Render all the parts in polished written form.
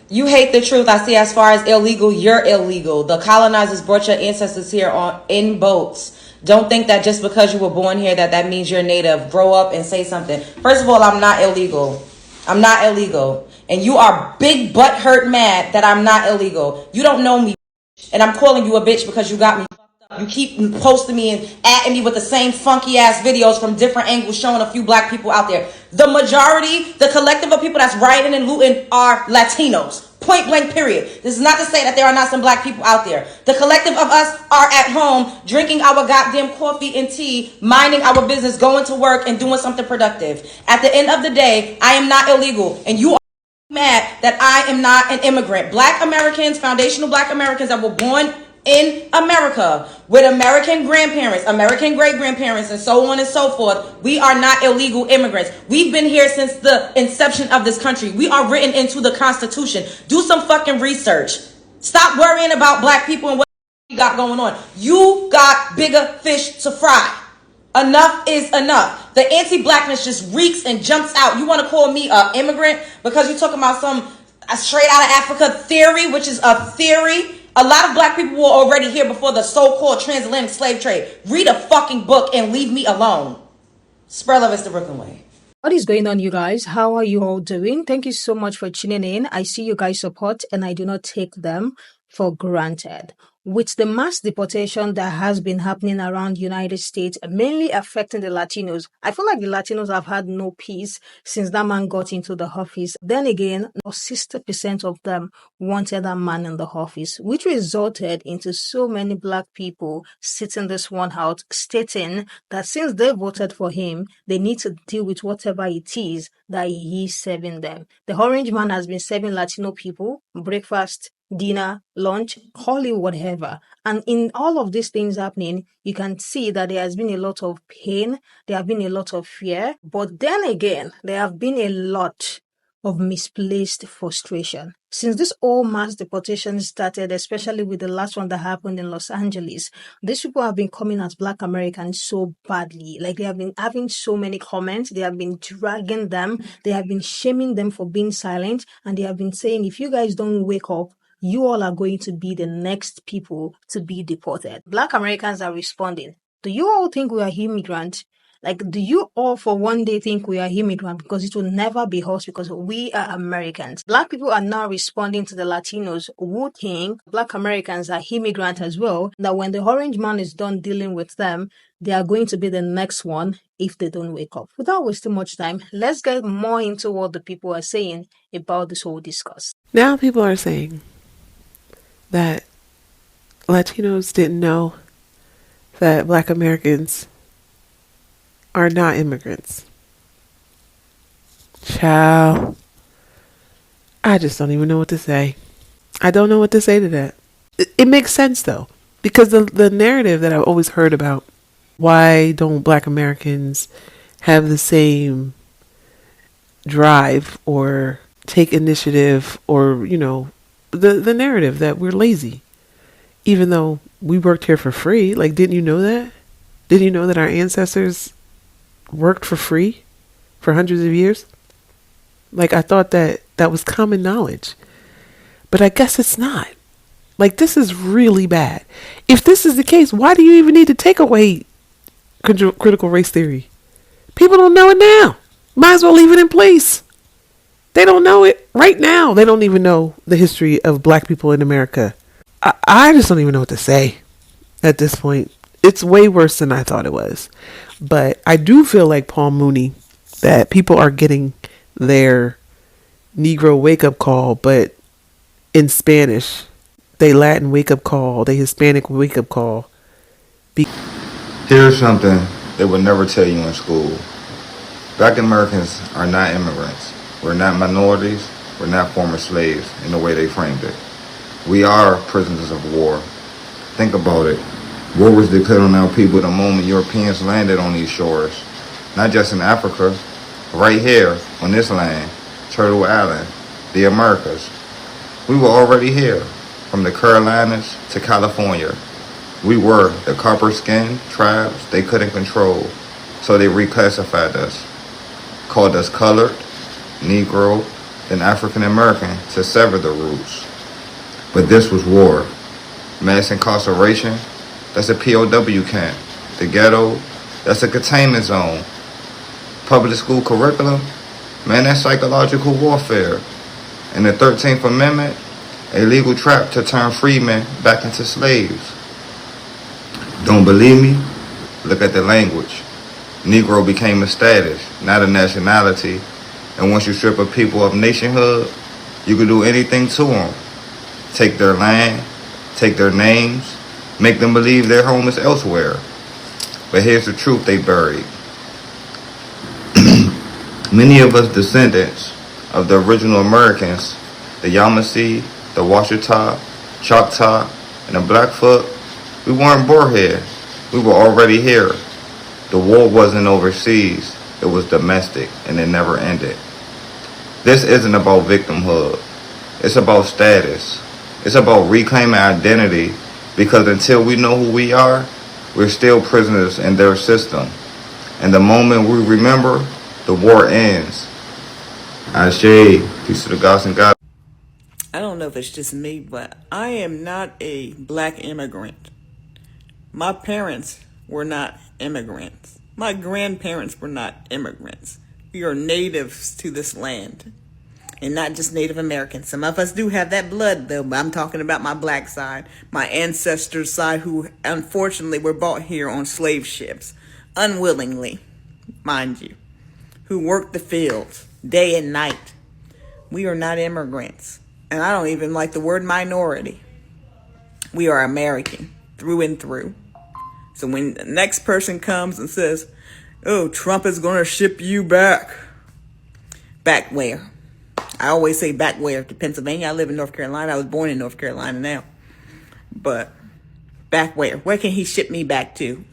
You hate the truth. I see. As far as illegal, you're illegal. The colonizers brought your ancestors here in boats. Don't think that just because you were born here that means you're native. Grow up and say something. First of all, I'm not illegal. I'm not illegal. And you are big butt hurt mad that I'm not illegal. You don't know me. And I'm calling you a bitch because you got me. You keep posting me and atting me with the same funky ass videos from different angles showing a few black people out there. The majority, the collective of people that's rioting and looting are Latinos. Point blank period. This is not to say that there are not some black people out there. The collective of us are at home drinking our goddamn coffee and tea, minding our business, going to work and doing something productive. At the end of the day, I am not illegal, and you are mad that I am not an immigrant. Black Americans, foundational black Americans that were born in America with American grandparents, American great-grandparents, and so on and so forth, we are not illegal immigrants. We've been here since the inception of this country. We are written into the Constitution. Do some fucking research. Stop worrying about black people and what you got going on. You got bigger fish to fry. Enough is enough. The anti-blackness just reeks and jumps out. You want to call me an immigrant because you're talking about some straight out of Africa theory, which is a theory. A lot of black people were already here before the so-called transatlantic slave trade. Read a fucking book and leave me alone. Spread love is the Brooklyn way. What is going on, you guys? How are you all doing? Thank you so much for tuning in. I see you guys support and I do not take them for granted. With the mass deportation that has been happening around the United States, mainly affecting the Latinos, I feel like the Latinos have had no peace since that man got into the office. Then again, 60% of them wanted that man in the office, which resulted into so many black people sitting this one out, stating that since they voted for him, they need to deal with whatever it is that he is serving them. The orange man has been serving Latino people breakfast, dinner, lunch, call it whatever. And in all of these things happening, you can see that there has been a lot of pain, there have been a lot of fear, but then again, there have been a lot of misplaced frustration. Since this all mass deportation started, especially with the last one that happened in Los Angeles, these people have been coming at Black Americans so badly. Like, they have been having so many comments, they have been dragging them, they have been shaming them for being silent, and they have been saying, if you guys don't wake up, you all are going to be the next people to be deported. Black Americans are responding. Do you all think we are immigrants? Like, do you all for one day think we are immigrants? Because it will never be us, because we are Americans. Black people are now responding to the Latinos who think Black Americans are immigrants as well. That when the orange man is done dealing with them, they are going to be the next one if they don't wake up. Without wasting much time, let's get more into what the people are saying about this whole discourse. Now people are saying that Latinos didn't know that Black Americans are not immigrants. Child, I just don't even know what to say. I don't know what to say to that. It makes sense though, because the narrative that I've always heard about, why don't Black Americans have the same drive or take initiative, or, you know, the narrative that we're lazy, even though we worked here for free. Like, didn't you know that? Didn't you know that our ancestors worked for free for hundreds of years? Like, I thought that was common knowledge, but I guess it's not. Like, this is really bad. If this is the case, why do you even need to take away critical race theory? People don't know it now. Might as well leave it in place. They don't know it right now. They don't even know the history of Black people in America. I just don't even know what to say at this point. It's way worse than I thought it was. But I do feel like Paul Mooney, that people are getting their Negro wake-up call, but in Spanish. They Latin wake-up call, they Hispanic wake-up call. Here's something they would never tell you in school. Black Americans are not immigrants. We're not minorities. We're not former slaves in the way they framed it. We are prisoners of war. Think about it. War was declared on our people the moment Europeans landed on these shores. Not just in Africa, right here on this land, Turtle Island, the Americas. We were already here, from the Carolinas to California. We were the copper-skinned tribes they couldn't control, so they reclassified us, called us colored, Negro, than African American to sever the roots. But this was war. Mass incarceration, that's a POW camp. The ghetto, that's a containment zone. Public school curriculum, man, that's psychological warfare. And the 13th Amendment, a legal trap to turn freemen back into slaves. Don't believe me? Look at the language. Negro became a status, not a nationality. And once you strip a people of nationhood, you can do anything to them. Take their land, take their names, make them believe their home is elsewhere. But here's the truth they buried. Many of us descendants of the original Americans, the Yamasee, the Washita, Choctaw, and the Blackfoot, we weren't born here. We were already here. The war wasn't overseas. It was domestic, and it never ended. This isn't about victimhood. It's about status. It's about reclaiming identity, because until we know who we are, we're still prisoners in their system. And the moment we remember, the war ends. Ashe, peace to the gods and God. I don't know if it's just me, but I am not a black immigrant. My parents were not immigrants. My grandparents were not immigrants. We are natives to this land, and not just Native Americans. Some of us do have that blood, though, but I'm talking about my black side, my ancestors' side, who unfortunately were brought here on slave ships, unwillingly, mind you, who worked the fields day and night. We are not immigrants, and I don't even like the word minority. We are American through and through. So when the next person comes and says, oh, Trump is going to ship you back. Back where? I always say back where? To Pennsylvania. I live in North Carolina. I was born in North Carolina now. But back where? Where can he ship me back to?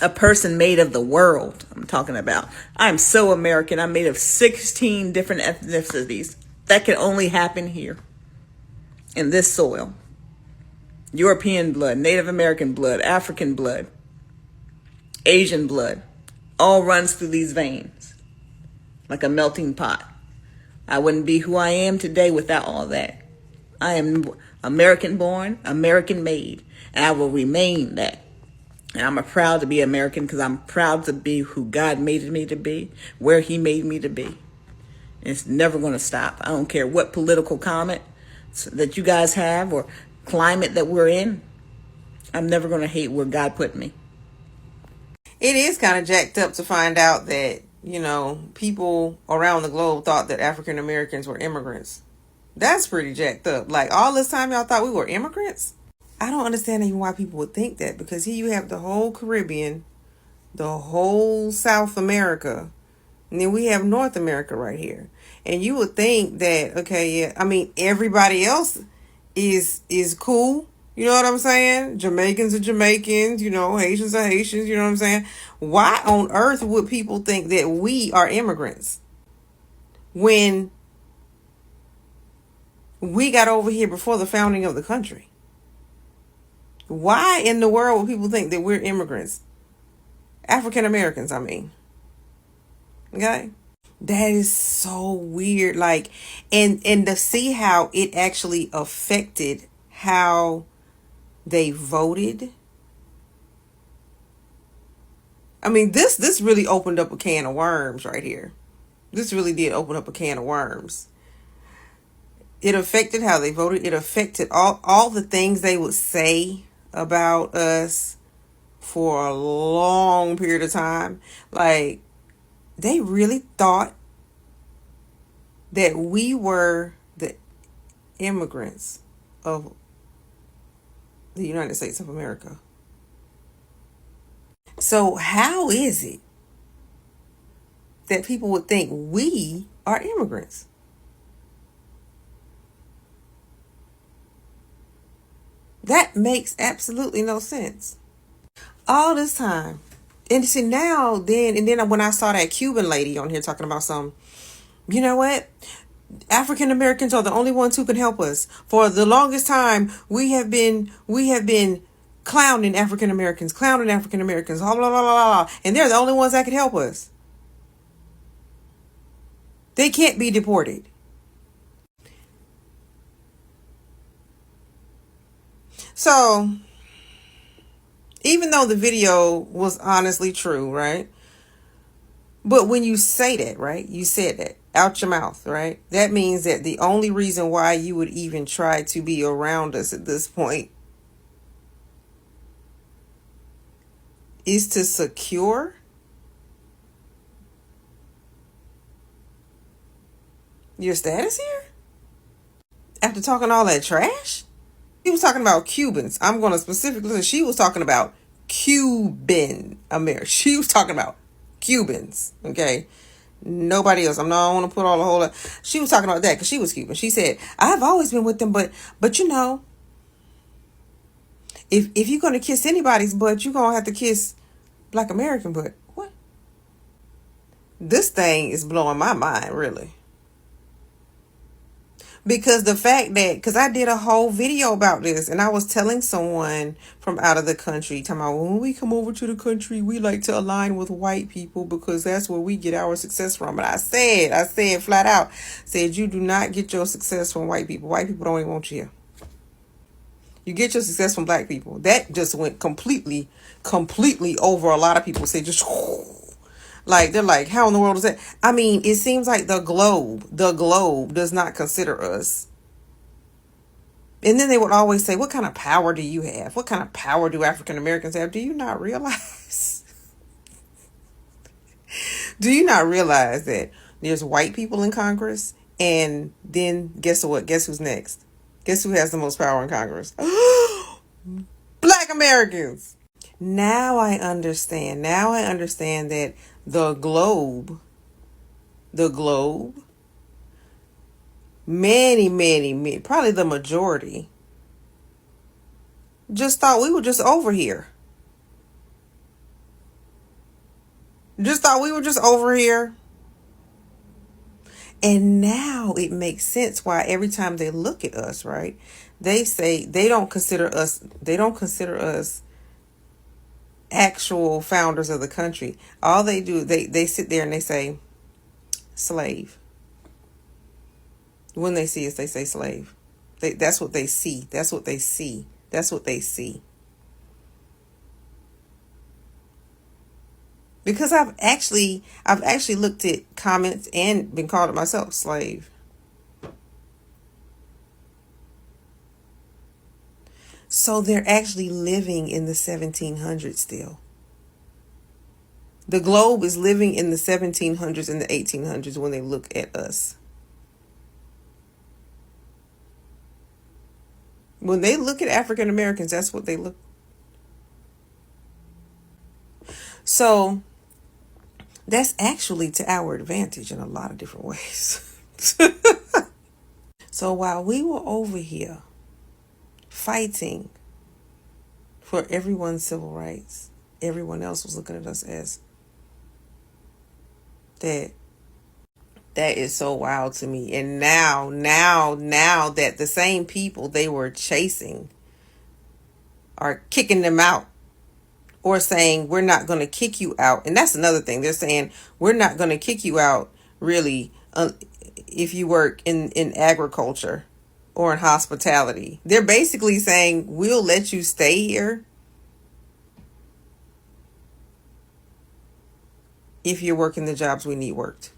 A person made of the world, I'm talking about. I'm so American. I'm made of 16 different ethnicities. That can only happen here, in this soil. European blood, Native American blood, African blood, Asian blood, all runs through these veins like a melting pot. I wouldn't be who I am today without all that. I am American born, American made, and I will remain that. And I'm proud to be American, because I'm proud to be who God made me to be, where he made me to be. And it's never going to stop. I don't care what political comment that you guys have or climate that we're in. I'm never going to hate where God put me. It is kind of jacked up to find out that, people around the globe thought that African Americans were immigrants. That's pretty jacked up. Like, all this time y'all thought we were immigrants? I don't understand even why people would think that, because here you have the whole Caribbean, the whole South America, and then we have North America right here. And you would think that, okay, yeah, I mean, everybody else is cool. You know what I'm saying? Jamaicans are Jamaicans, Haitians are Haitians, you know what I'm saying? Why on earth would people think that we are immigrants when we got over here before the founding of the country? Why in the world would people think that we're immigrants? African Americans, I mean. Okay? That is so weird. Like, and to see how it actually affected how they voted. I mean, this really opened up a can of worms right here. This really did open up a can of worms. It affected how they voted. It affected all the things they would say about us for a long period of time. Like, they really thought that we were the immigrants of the United States of America. So how is it that people would think we are immigrants? That makes absolutely no sense. All this time. And you see now, then when I saw that Cuban lady on here talking about you know what? African Americans are the only ones who can help us. For the longest time, we have been clowning African Americans, blah, blah, blah, blah, blah, and they're the only ones that can help us. They can't be deported. So, even though the video was honestly true, right? But when you say that, right? You said that out your mouth, right? That means that the only reason why you would even try to be around us at this point is to secure your status here? After talking all that trash? She was talking about Cubans. I'm going to specifically say she was talking about Cuban America. She was talking about Cubans, okay? Nobody else. I don't want to put all the whole lot. She was talking about that because she was Cuban. She said, I've always been with them, but you know, if you're going to kiss anybody's butt, you're going to have to kiss Black American butt. What? This thing is blowing my mind, really. Because the fact that, because I did a whole video about this and I was telling someone from out of the country, talking about when we come over to the country, we like to align with white people because that's where we get our success from. And I said flat out, said, you do not get your success from white people. White people don't even want you here. You get your success from black people. That just went completely over a lot of people. Say just like, they're like, how in the world is that? I mean, it seems like the globe does not consider us. And then they would always say, what kind of power do you have? What kind of power do African Americans have? Do you not realize? Do you not realize that there's white people in Congress? And then guess what? Guess who's next? Guess who has the most power in Congress? Black Americans. Now I understand. Now I understand that the globe, many, probably the majority, just thought we were just over here. Just thought we were just over here. And now it makes sense why every time they look at us, right, they say they don't consider us actual founders of the country. All they do, they sit there and they say slave. When they see us, they say slave. That's what they see. That's what they see. That's what they see. Because I've actually looked at comments and been called it myself, slave. So they're actually living in the 1700s still. The globe is living in the 1700s and the 1800s when they look at us. When they look at African Americans, that's what they look. So that's actually to our advantage in a lot of different ways. So while we were over here fighting for everyone's civil rights, everyone else was looking at us as that. That is so wild to me. And now that the same people they were chasing are kicking them out or saying, we're not going to kick you out. And that's another thing. They're saying, we're not going to kick you out, really, if you work in agriculture or in hospitality. They're basically saying, we'll let you stay here if you're working the jobs we need worked.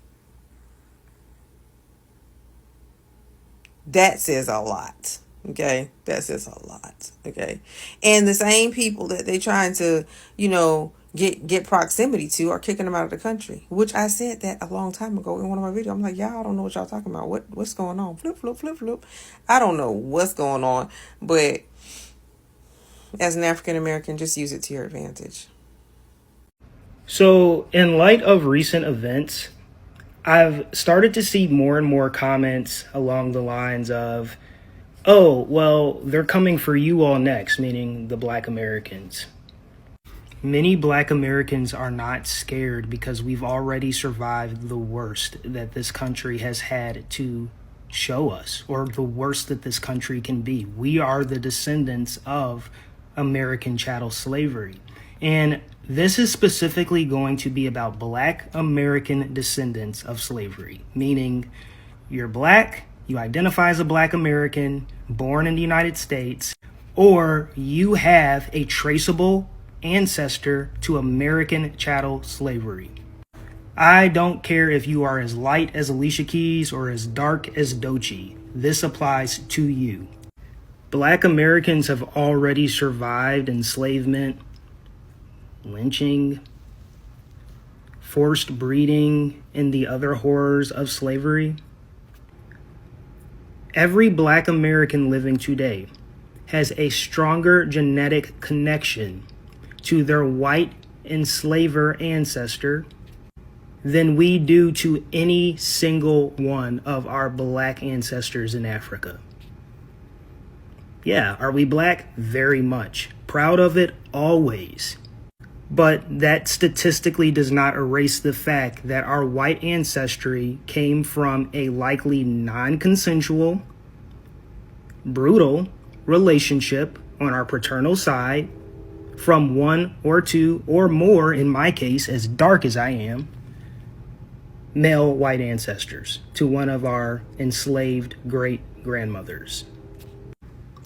That says a lot. Okay. That says a lot. Okay. And the same people that they trying to, get proximity to are kicking them out of the country, which I said that a long time ago in one of my videos. I'm like, y'all don't know what y'all talking about. What's going on? Flip. I don't know what's going on, but as an African American, just use it to your advantage. So in light of recent events, I've started to see more and more comments along the lines of, oh, well, they're coming for you all next, meaning the Black Americans. Many Black Americans are not scared because we've already survived the worst that this country has had to show us, or the worst that this country can be. We are the descendants of American chattel slavery. And this is specifically going to be about Black American descendants of slavery, meaning you're Black, you identify as a Black American, born in the United States, or you have a traceable ancestor to American chattel slavery. I don't care if you are as light as Alicia Keys or as dark as Doechii. This applies to you. Black Americans have already survived enslavement, lynching, forced breeding, and the other horrors of slavery. Every Black American living today has a stronger genetic connection to their white enslaver ancestor than we do to any single one of our Black ancestors in Africa. Yeah, are we Black? Very much. Proud of it, always. But that statistically does not erase the fact that our white ancestry came from a likely non-consensual, brutal relationship on our paternal side from one or two or more, in my case, as dark as I am, male white ancestors to one of our enslaved great-grandmothers.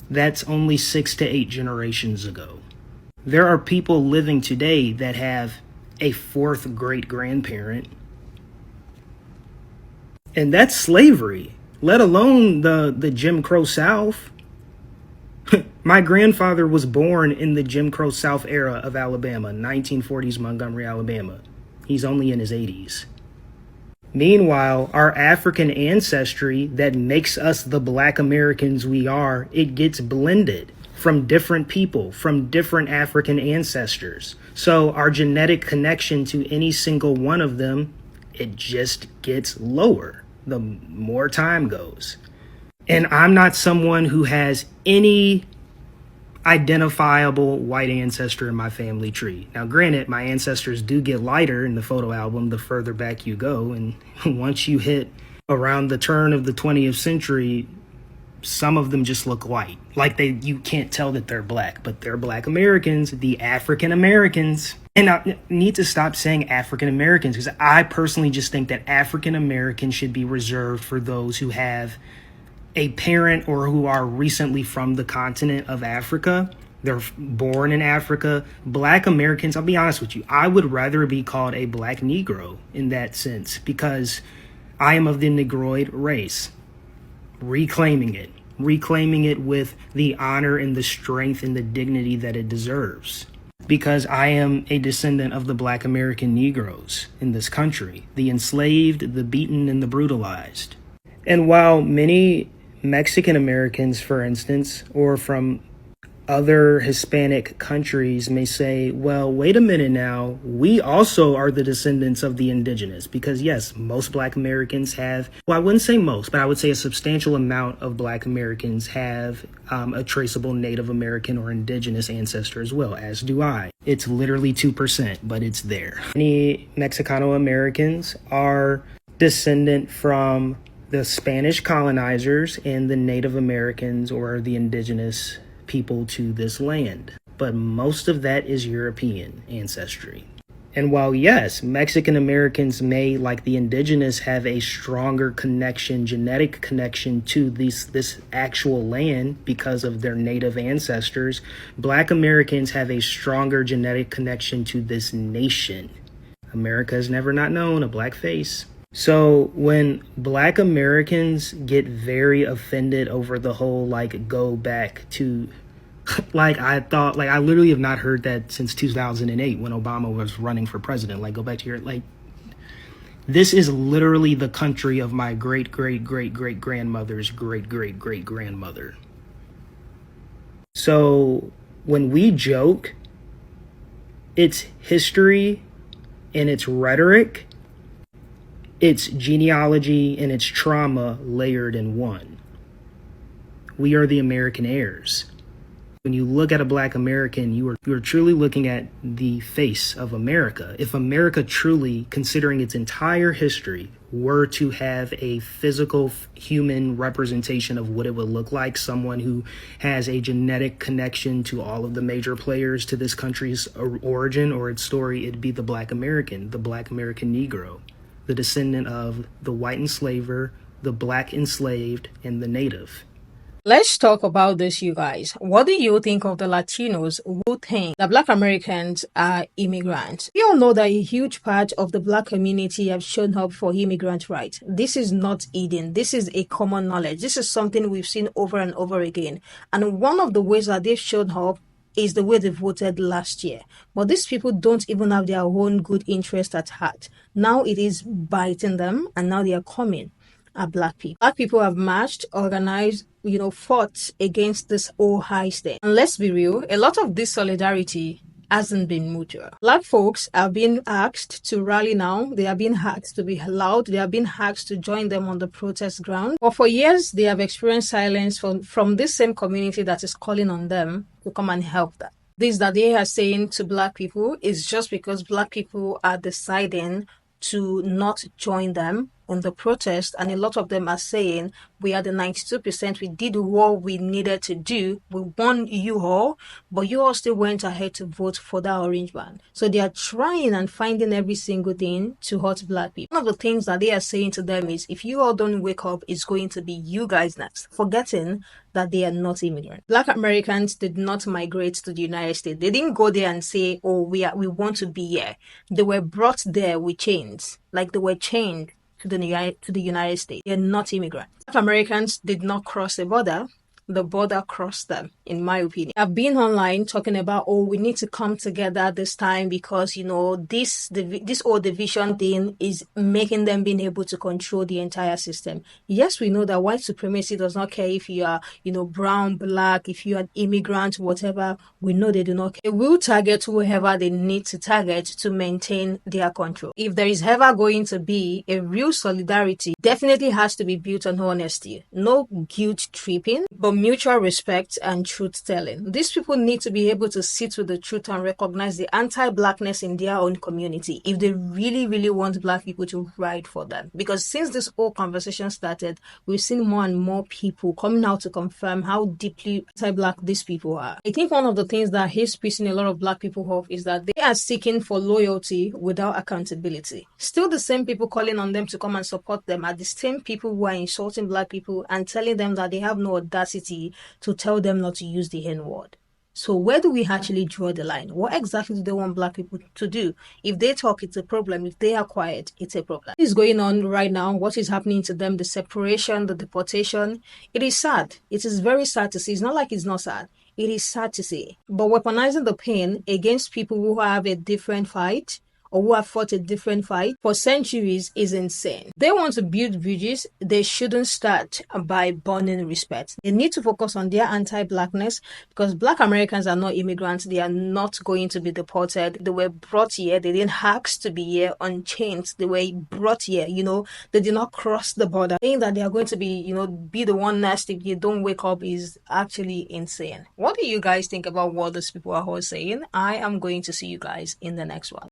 That's only 6 to 8 generations ago. There are people living today that have a 4th great-grandparent, and that's slavery, let alone the Jim Crow South. My grandfather was born in the Jim Crow South era of Alabama, 1940s Montgomery, Alabama. He's only in his 80s. Meanwhile, our African ancestry that makes us the Black Americans we are, it gets blended from different people, from different African ancestors. So our genetic connection to any single one of them, it just gets lower the more time goes. And I'm not someone who has any identifiable white ancestor in my family tree. Now, granted, my ancestors do get lighter in the photo album the further back you go. And once you hit around the turn of the 20th century, some of them just look white. Like you can't tell that they're Black, but they're Black Americans, the African Americans. And I need to stop saying African Americans, because I personally just think that African Americans should be reserved for those who have a parent or who are recently from the continent of Africa. They're born in Africa. Black Americans, I'll be honest with you, I would rather be called a Black Negro in that sense, because I am of the Negroid race. Reclaiming it with the honor and the strength and the dignity that it deserves. Because I am a descendant of the Black American Negroes in this country, the enslaved, the beaten, and the brutalized. And while many Mexican Americans, for instance, or from other Hispanic countries may say, well, wait a minute now, we also are the descendants of the indigenous. Because yes, most Black Americans have, well, I wouldn't say most, but I would say a substantial amount of Black Americans have a traceable Native American or indigenous ancestor as well, as do I. It's literally 2%, but it's there. Many Mexicano Americans are descendant from the Spanish colonizers and the Native Americans or the indigenous people to this land. But most of that is European ancestry. And while yes, Mexican Americans may, like the indigenous, have a stronger connection, genetic connection to this actual land because of their native ancestors, Black Americans have a stronger genetic connection to this nation. America has never not known a Black face. So when Black Americans get very offended over the whole, go back to, I literally have not heard that since 2008 when Obama was running for president. Go back to your, this is literally the country of my great-great-great-great-grandmother's great-great-great-grandmother. So when we joke, it's history and it's rhetoric, it's genealogy and it's trauma layered in one. We are the American heirs. When you look at a Black American, you are truly looking at the face of America. If America truly, considering its entire history, were to have a physical human representation of what it would look like, someone who has a genetic connection to all of the major players to this country's origin or its story, it'd be the Black American, the Black American Negro, the descendant of the white enslaver, the Black enslaved, and the native. Let's talk about this, you guys. What do you think of the Latinos who think that Black Americans are immigrants? We all know that a huge part of the Black community have shown up for immigrant rights. This is not hidden. This is a common knowledge. This is something we've seen over and over again. And one of the ways that they've shown up is the way they voted last year. But these people don't even have their own good interest at heart. Now it is biting them, and now they are coming are Black people. Black people have marched, organized, fought against this whole high state. And let's be real, a lot of this solidarity hasn't been mutual. Black folks are being asked to rally now. They are being asked to be loud. They are being asked to join them on the protest ground. But for years, they have experienced silence from this same community that is calling on them to come and help them. This that they are saying to Black people is just because Black people are deciding to not join them in the protest, and a lot of them are saying we are the 92%, we did what we needed to do, we won you all, but you all still went ahead to vote for that orange band. So they are trying and finding every single thing to hurt Black people. One of the things that they are saying to them is, if you all don't wake up, it's going to be you guys next, forgetting that they are not immigrants. Black Americans did not migrate to the United States. They didn't go there and say, oh, we want to be here. They were brought there with chains, like they were chained to the United States. They're not immigrants. Black Americans did not cross the border crossed them, in my opinion. I've been online talking about, oh, we need to come together this time because, this whole division thing is making them being able to control the entire system. Yes, we know that white supremacy does not care if you are, brown, black, if you are an immigrant, whatever. We know they do not care. They will target whoever they need to target to maintain their control. If there is ever going to be a real solidarity, definitely has to be built on honesty. No guilt tripping, but mutual respect and truth telling. These people need to be able to sit with the truth and recognize the anti-blackness in their own community if they really, really want Black people to ride for them. Because since this whole conversation started, we've seen more and more people coming out to confirm how deeply anti-Black these people are. I think one of the things that is pissing a lot of Black people off is that they are seeking for loyalty without accountability. Still the same people calling on them to come and support them are the same people who are insulting Black people and telling them that they have no audacity to tell them not to use the N-word. So where do we actually draw the line? What exactly do they want Black people to do? If they talk, it's a problem. If they are quiet, it's a problem. What is going on right now? What is happening to them? The separation, the deportation. It is sad. It is very sad to see. It's not like it's not sad. It is sad to see. But weaponizing the pain against people who have a different fight or who have fought a different fight for centuries is insane. They want to build bridges. They shouldn't start by burning respect. They need to focus on their anti-Blackness because Black Americans are not immigrants. They are not going to be deported. They were brought here. They didn't ask to be here unchained. They were brought here. They did not cross the border. Saying that they are going to be the one next if you don't wake up is actually insane. What do you guys think about what these people are all saying? I am going to see you guys in the next one.